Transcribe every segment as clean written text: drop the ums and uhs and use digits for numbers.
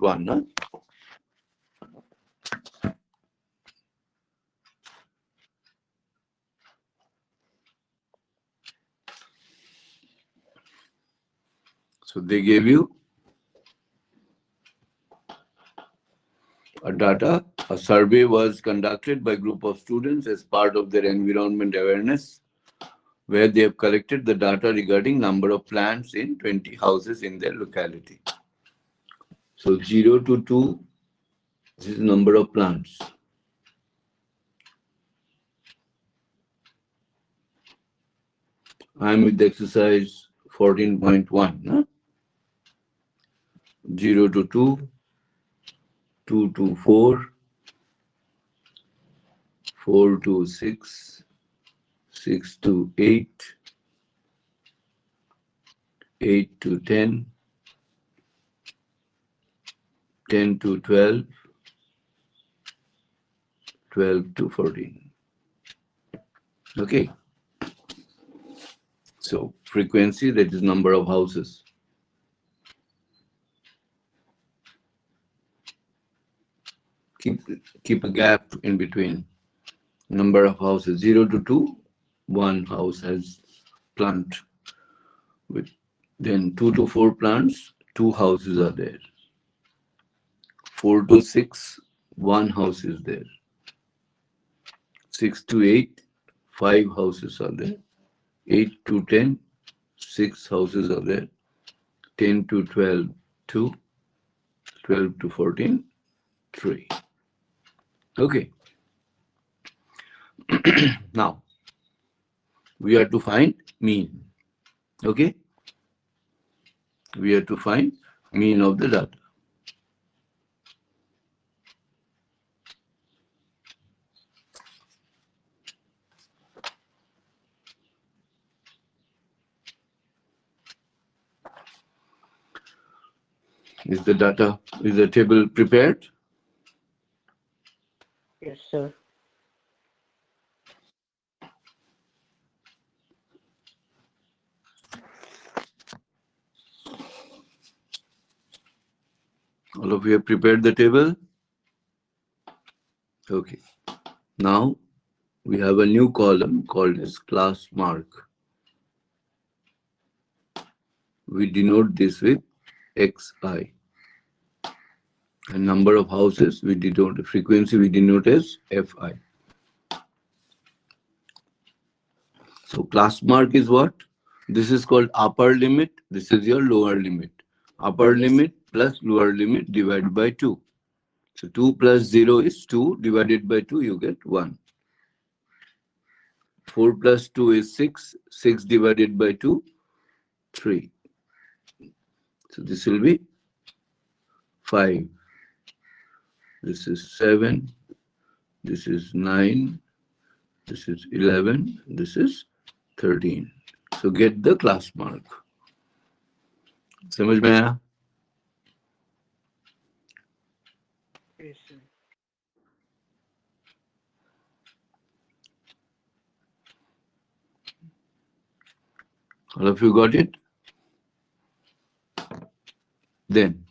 1, no? So they gave you a data. A survey was conducted by a group of students as part of their environment awareness, where they have collected the data regarding number of plants in 20 houses in their locality. So 0 to 2, this is number of plants. I am with exercise 14.1. No? 0 to 2, 2 to 4, 4 to 6, 6 to 8, 8 to 10, 10 to 12, 12 to 14. Okay. So frequency, that is number of houses. Keep a gap in between. Number of houses, 0 to 2, one house has plant. With then 2 to 4 plants, 2 houses are there. 4 to 6, 1 house is there. 6 to 8, 5 houses are there. 8 to 10, 6 houses are there. 10 to 12, 2. 12 to 14, 3. Okay. Now, we have to find mean. Okay? We have to find mean of the data. Is the table prepared? Yes, sir. All of you have prepared the table? Okay. Now, we have a new column called as class mark. We denote this with xi. And number of houses, we denote frequency, we denote as fi. So class mark is what? This is called upper limit. This is your lower limit. Upper limit plus lower limit divided by 2. So 2 plus 0 is 2. Divided by 2, you get 1. 4 plus 2 is 6. 6 divided by 2, 3. So this will be 5. This is 7. This is 9. This is 11. This is 13. So get the class mark. समझ में आया? Yes, sir. All of you got it? Then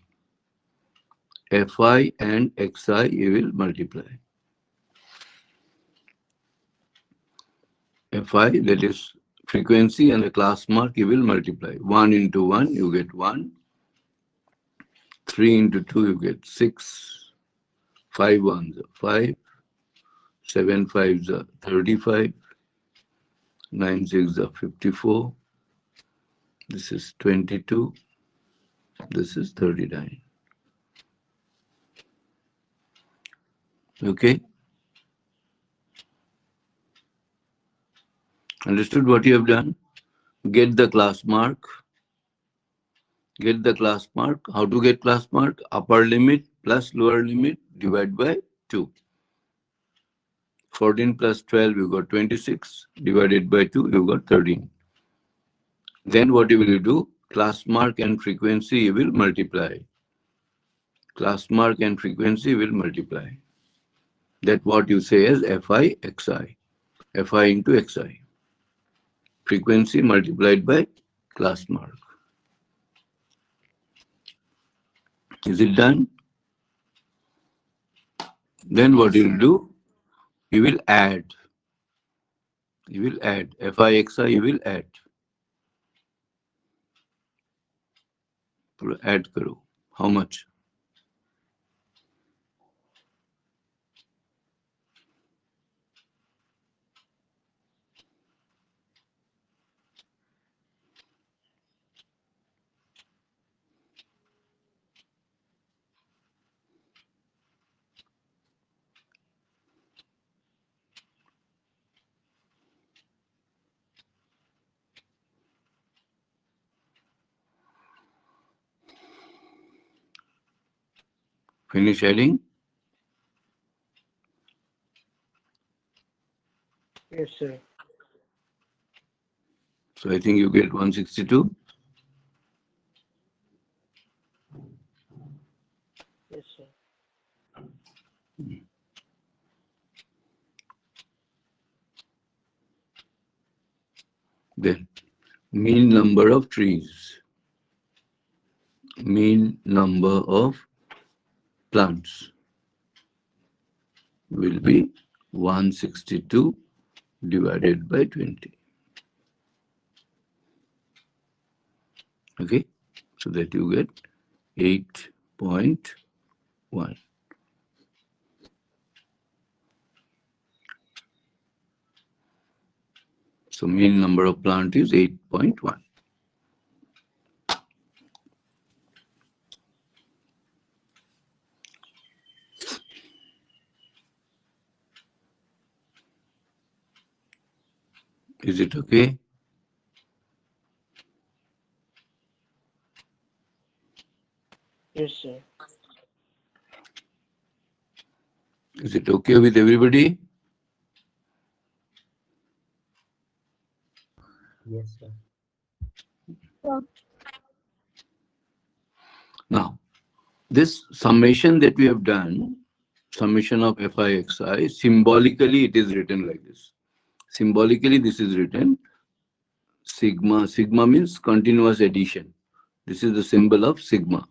Fi and Xi you will multiply. Fi, that is frequency, and the class mark you will multiply. 1 into 1 you get 1. 3 into 2 you get 6. 5 ones are 5. 7 fives are 35. 9 6 are 54. This is 22. This is 39. Okay? Understood what you have done? Get the class mark. Get the class mark. How to get class mark? Upper limit plus lower limit divided by 2. 14 plus 12, you got 26. Divided by 2, you got 13. Then what you will do? Class mark and frequency you will multiply. Class mark and frequency will multiply. That's what you say as Fi Xi. Fi into Xi. Frequency multiplied by class mark. Is it done? Then what Yes, you'll sir. do, you will add. You will add. FIXI you will add. Add karo. How much? Finish adding. Yes, sir. So I think you get 162. Yes, sir. Then mean number of trees. Mean number of plants will be 162 divided by 20. Okay, so that you get 8.1. So mean number of plant is 8.1. Is it okay? Yes, sir. Is it okay with everybody? Yes, sir. Now, this summation that we have done, summation of FIXI, symbolically it is written like this. Symbolically, this is written sigma. Sigma means continuous addition. This is the symbol of sigma.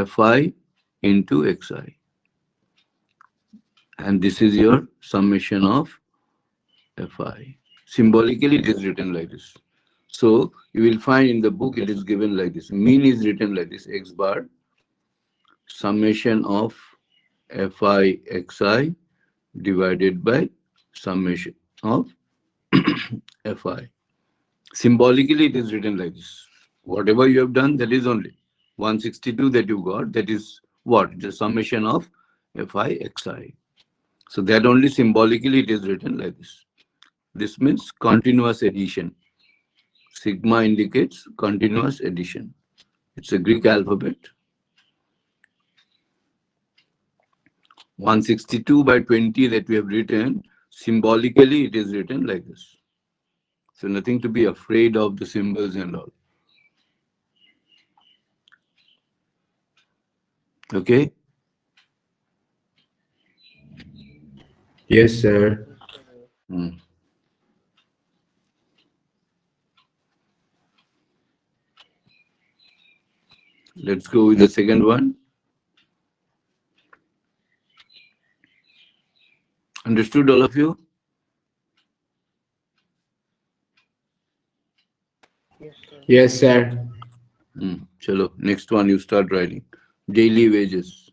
Fi into xi. And this is your summation of Fi. Symbolically, it is written like this. So you will find in the book it is given like this. Mean is written like this: x bar summation of Fi xi divided by summation of Fi. Symbolically, it is written like this. Whatever you have done, that is only 162 that you got. That is what? The summation of Fi xi. So that only symbolically it is written like this. This means continuous addition. Sigma indicates continuous addition. It's a Greek alphabet. 162 by 20 that we have written, symbolically it is written like this. So nothing to be afraid of the symbols and all. Okay? Yes, sir. Yes, sir. Hmm. Let's go with the second one. Understood, all of you? Yes, sir. Yes, sir. Chalo, next one you start writing. Daily wages.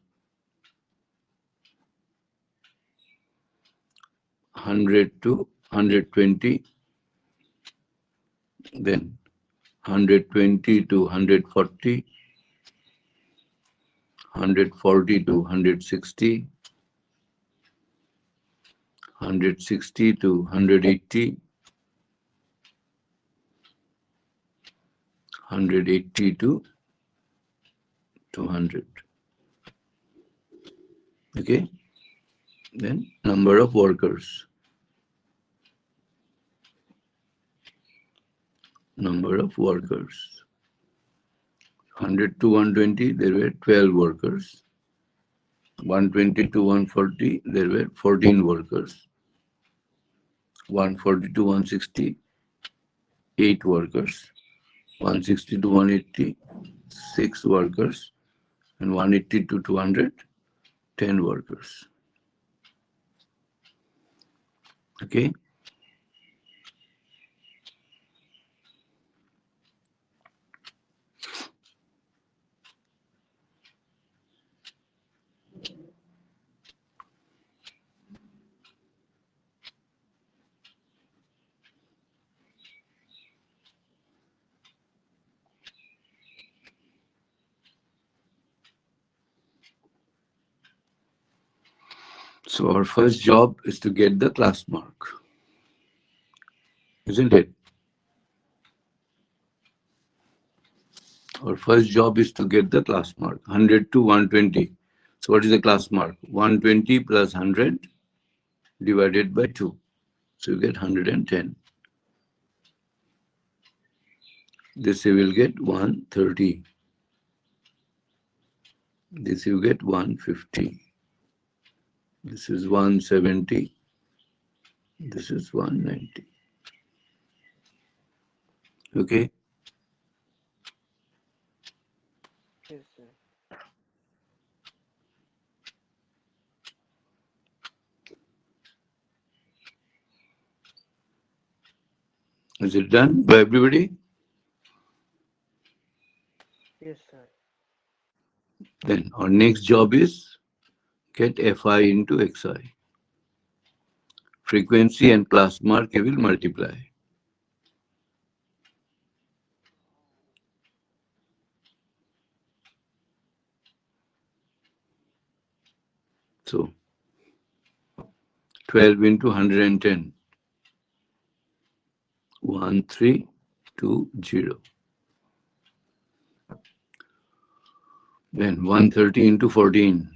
100 to 120, then 120 to 140, 140 to 160, 160 to 180, 180 to 200. Okay? Then number of workers. Number of workers. 100 to 120, there were 12 workers. 120 to 140, there were 14 workers. 140 to 160, 8 workers. 160 to 180, 6 workers. And 180 to 200, 10 workers. Okay. So our first job is to get the class mark, isn't it? Our first job is to get the class mark, 100 to 120. So what is the class mark? 120 plus 100 divided by 2. So you get 110. This you will get 130. This you get 150. This is 170. This is 190. Okay. Yes, sir. Is it done by everybody? Yes, sir. Then our next job is get Fi into Xi. Frequency and class mark you will multiply. So 12 into 110. 1320. Then 130 into 14.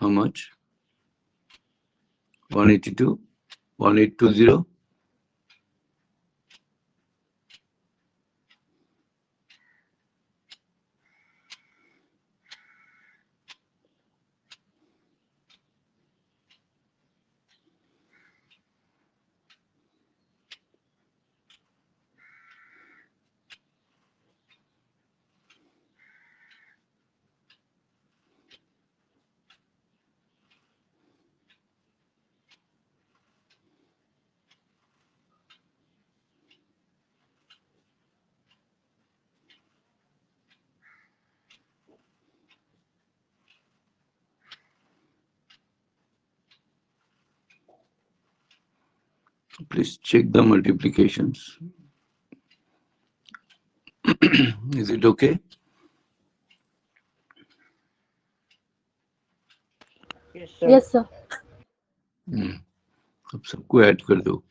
How much? 182? 1820? Please check the multiplications. Is it okay? Yes, sir. Yes, sir. अब सबको add कर दो.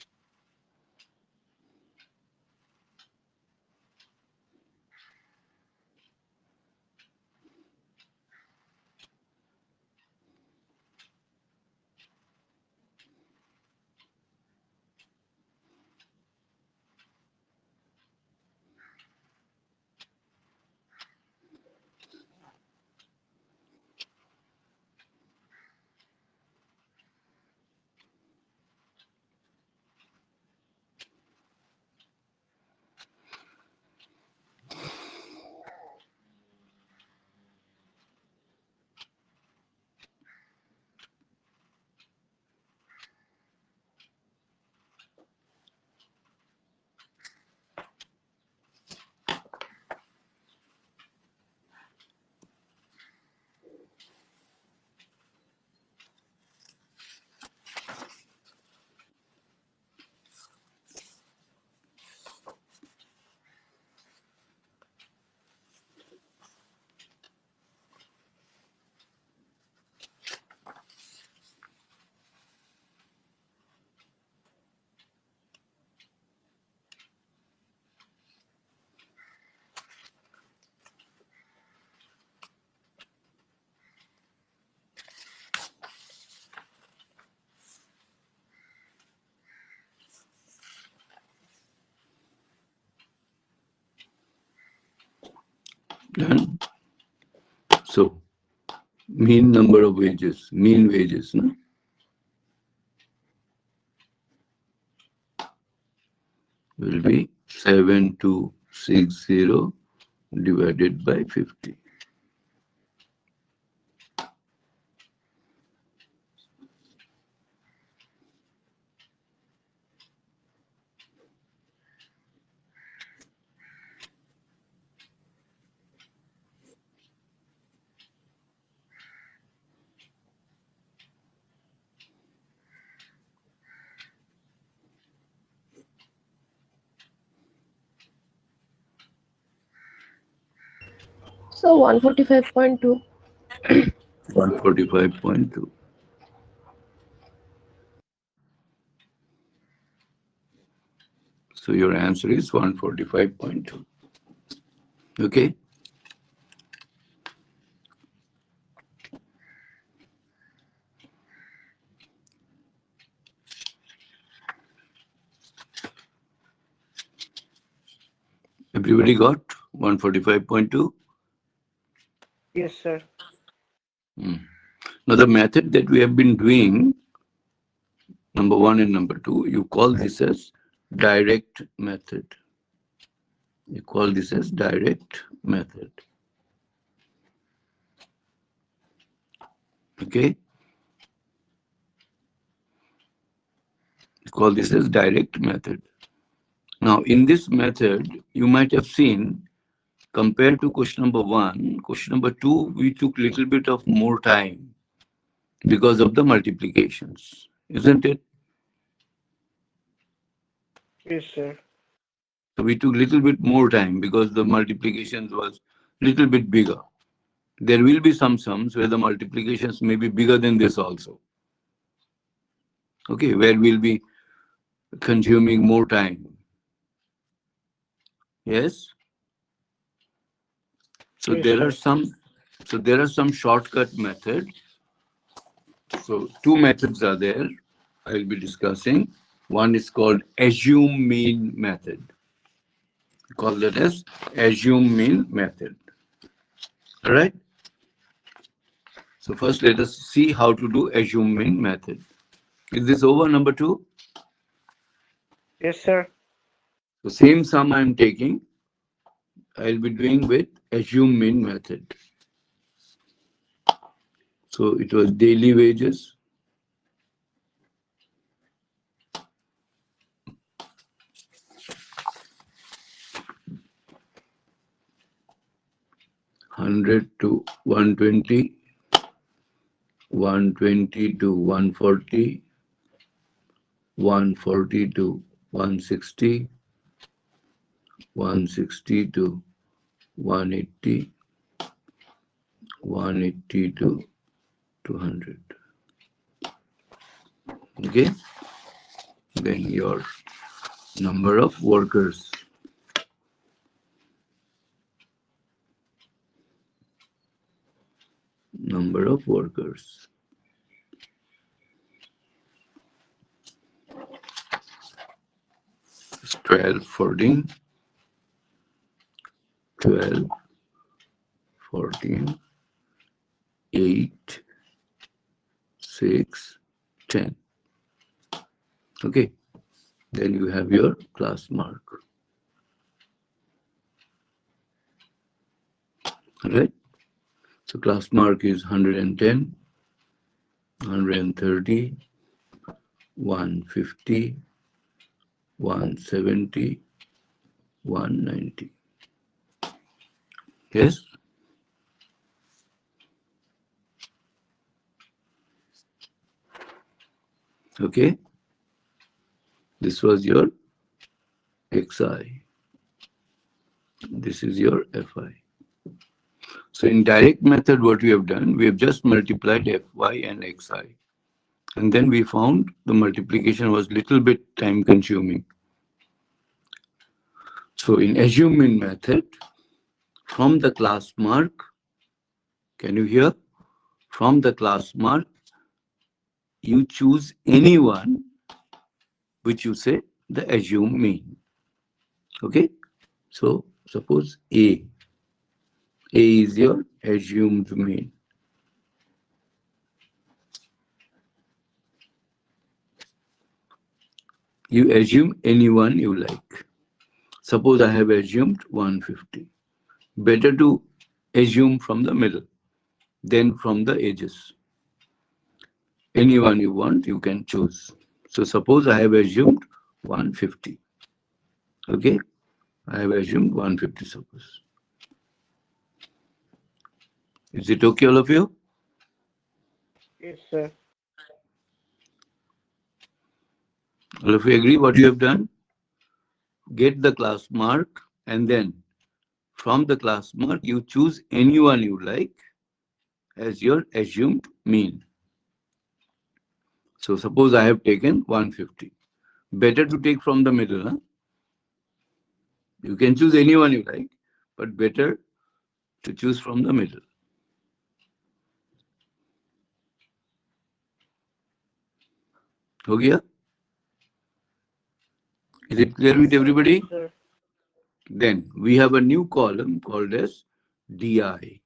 Done. So mean number of wages, mean wages, no? Will be 7260 divided by 50. So 145.2. 145.2. So your answer is 145.2. Okay. Everybody got 145.2? Yes, sir. Now, the method that we have been doing, number one and number two, you call this as direct method. You call this as direct method. Okay? You call this as direct method. Now, in this method, you might have seen, compared to question number one, question number two, we took little bit of more time because of the multiplications, isn't it? Yes, sir. So we took little bit more time because the multiplications was little bit bigger. There will be some sums where the multiplications may be bigger than this also. Okay, where we'll be consuming more time. Yes. So Yes, there are sir. some. So there are some shortcut methods. So two methods are there. I'll be discussing. One is called assume mean method. We call that as assume mean method. All right. So first, let us see how to do assume mean method. Is this over, number two? Yes, sir. The same sum I'm taking, I'll be doing with assume mean method. So it was daily wages, 100 to 120, 120 to 140, 140 to 160, 160 to 180, 180 to 200. Okay, then your number of workers. Number of workers. 12, 14, 12, 14, 8, 6, 10. Okay, then you have your class mark. Right? So class mark is 110, 130, 150, 170, 190. Yes? Okay. This was your XI. This is your FI. So in direct method, what we have done, we have just multiplied FY and XI. And then we found the multiplication was little bit time consuming. So in assuming method, from the class mark, can you hear? From the class mark, you choose anyone which you say the assume mean. Okay? So suppose A. A is your assumed mean. You assume anyone you like. Suppose I have assumed 150. Better to assume from the middle than from the edges. Anyone you want, you can choose. So suppose I have assumed 150. Okay, I have assumed 150 suppose. Is it okay, all of you? Yes, sir. All of you agree what you have done? Get the class mark, and then from the class mark, you choose anyone you like as your assumed mean. So suppose I have taken 150. Better to take from the middle. Huh? You can choose anyone you like, but better to choose from the middle. हो गया? Is it clear with everybody? Yes, sir. Then we have a new column called as DI.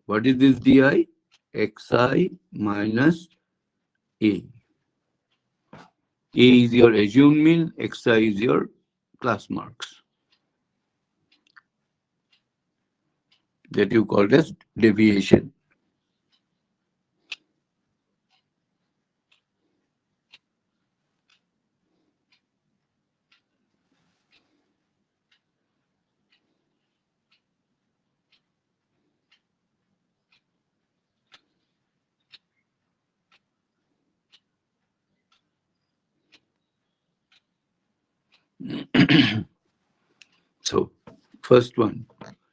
What is this DI? Xi minus A. A is your assumed mean, Xi is your class marks. That you called as deviation. So, first one,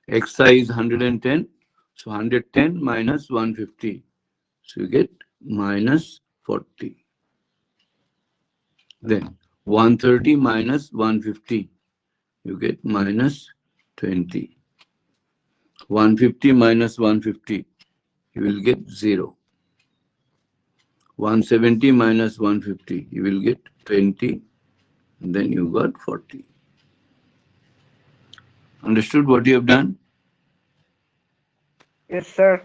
Xi is 110. So, 110 minus 150. So, you get minus 40. Then, 130 minus 150. You get minus 20. 150 minus 150. You will get 0. 170 minus 150. You will get 20. And then you got 40. Understood what you have done? Yes, sir.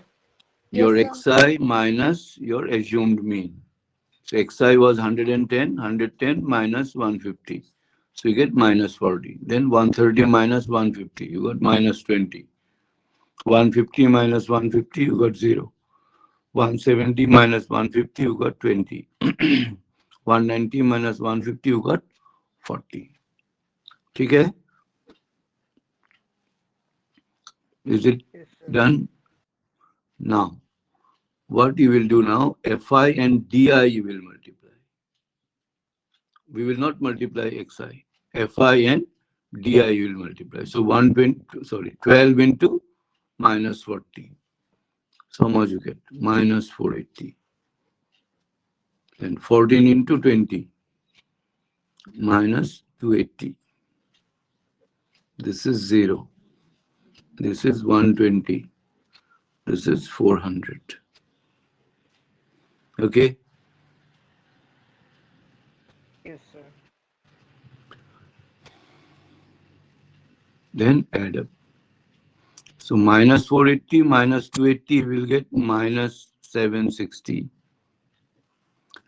Your Yes, sir. Xi minus your assumed mean. So Xi was 110, 110 minus 150. So you get minus 40. Then 130 minus 150, you got minus 20. 150 minus 150, you got 0. 170 minus 150, you got 20. 190 minus 150, you got 40. Okay? Is it Yes, sir. done? Now, what you will do now, Fi and Di you will multiply. We will not multiply Xi. Fi and Di you will multiply. So 12 into minus 40. So how much you get? Minus 480. Then 14 into 20. Minus 280. This is 0. This is 120. This is 400. Okay? Yes, sir. Then add up. So minus 480 minus 280 will get minus 760.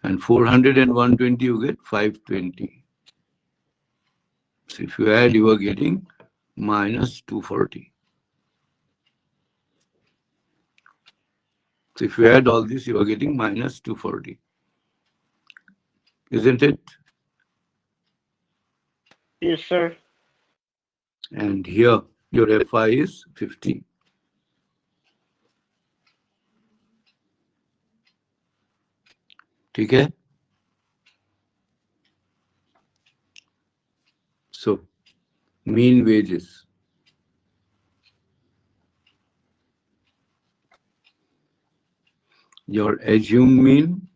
And 400 and 120 you get 520. So if you add, you are getting minus 240. So if you add all this, you are getting minus 240. Isn't it? Yes, sir. And here your Fi is 50. Okay? So mean wages. Your assumed mean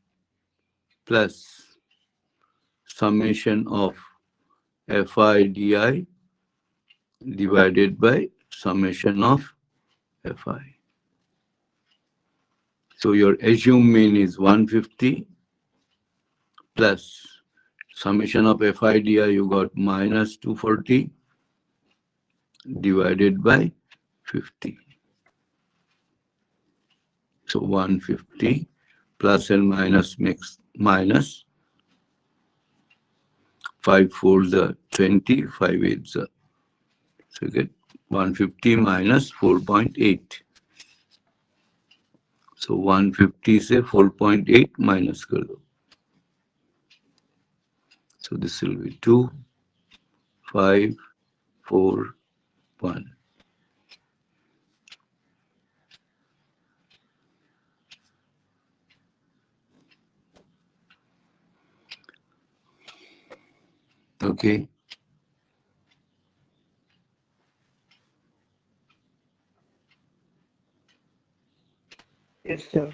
plus summation of FI divided by summation of Fi. So your assumed mean is 150 plus summation of FI you got minus 240 divided by 50. So 150 plus and minus makes minus 5 4s are 20, 5 8s are. So you get 150 minus 4.8. So 150 से 4.8 minus कर दो. So this will be 2, 5, 4, 1. Okay. Yes, sir.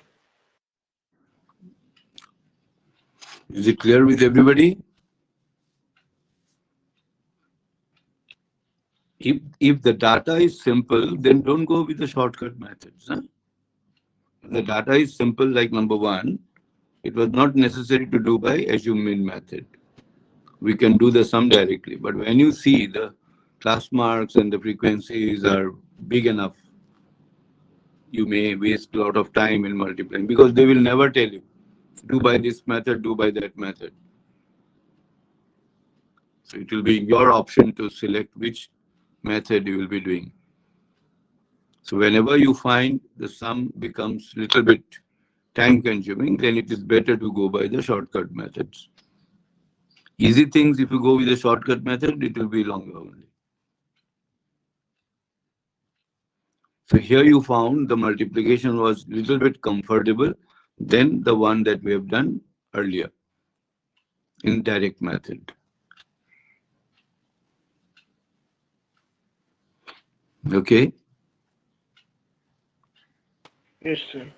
Is it clear with everybody? If the data is simple, then don't go with the shortcut methods. Huh? If the data is simple, like number 1, it was not necessary to do by assume mean method. We can do the sum directly. But when you see the class marks and the frequencies are big enough, you may waste a lot of time in multiplying because they will never tell you, do by this method, do by that method. So it will be your option to select which method you will be doing. So whenever you find the sum becomes little bit time consuming, then it is better to go by the shortcut methods. Easy things, if you go with the shortcut method, it will be longer only. So here you found the multiplication was little bit comfortable than the one that we have done earlier in direct method. Okay. Yes, sir.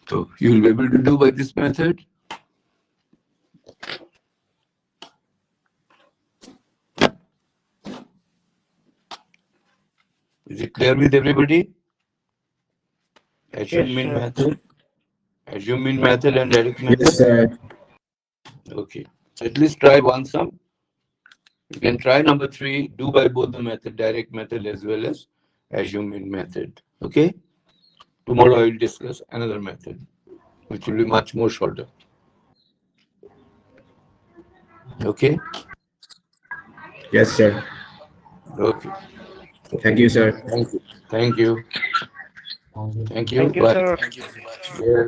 So you will be able to do by this method. Is it clear with everybody? Yes, Assume mean sir. method, assume mean method and direct Yes, method. sir. Okay. So at least try one sum. You can try number 3, do by both the method, direct method as well as assume mean method. Okay. Tomorrow I will discuss another method, which will be much more shorter. Okay. Yes, sir. Okay. Thank you, sir. Thank you. Thank you. Thank you. Thank you, Bye. sir. Yeah.